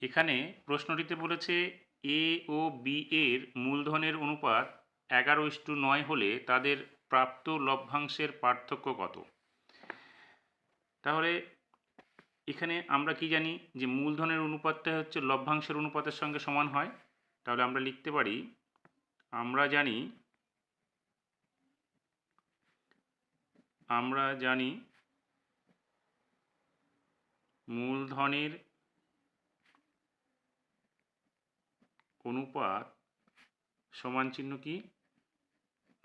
এখানে প্রশ্নটিতে বলেছে এ ও বি এর মূলধনের অনুপাত 11:9 হলে তাদের প্রাপ্ত লভ্যাংশের পার্থক্য কত। তাহলে এখানে আমরা কি জানি যে মূলধনের অনুপাতটা হচ্ছে লভ্যাংশের অনুপাতের সঙ্গে সমান হয়। তাহলে আমরা লিখতে পারি, আমরা জানি মূলধনের অনুপাত সমান চিহ্ন কি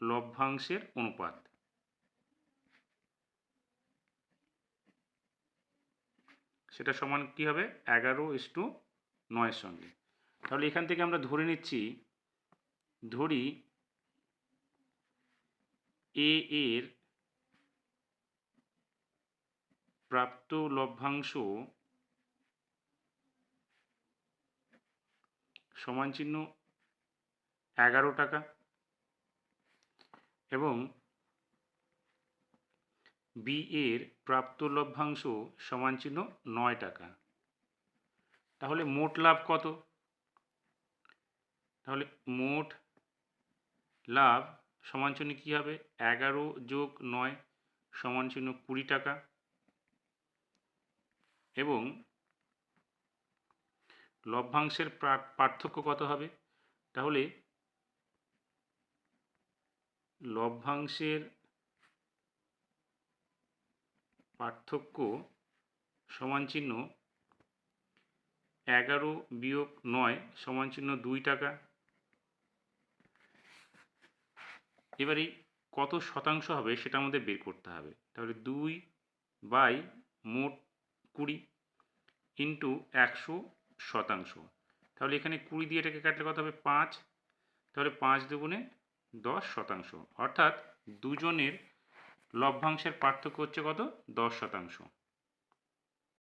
লভ্যাংশের অনুপাত। সেটা সমান কি হবে 11:9 সঙ্গে। তাহলে এখান থেকে আমরা ধরে নিচ্ছি, ধরি এ এর প্রাপ্ত লভ্যাংশ সমান চিহ্ন 11 টাকা এবং বি এর প্রাপ্ত লভ্যাংশ সমান চিহ্ন 9 টাকা। তাহলে মোট লাভ কত? তাহলে মোট লাভ সমান চিহ্ন কী হবে 11 যোগ 9 সমান চিহ্ন 20 টাকা এবং লভ্যাংশের পার্থক্য কত হবে? তাহলে লভ্যাংশের পার্থক্য সমান চিহ্ন 11 বিয়োগ 9 সমান চিহ্ন 2 টাকা। এবারে কত শতাংশ হবে সেটা আমাদের বের করতে হবে। তাহলে 2 বাই মোট 20 ইন্টু 100%। তাহলে এখানে 20 দিয়ে এটাকে কাটলে কত হবে 5। তাহলে 5 দুগুণে 10%, অর্থাৎ দুজনের লভ্যাংশের পার্থক্য হচ্ছে কত 10%।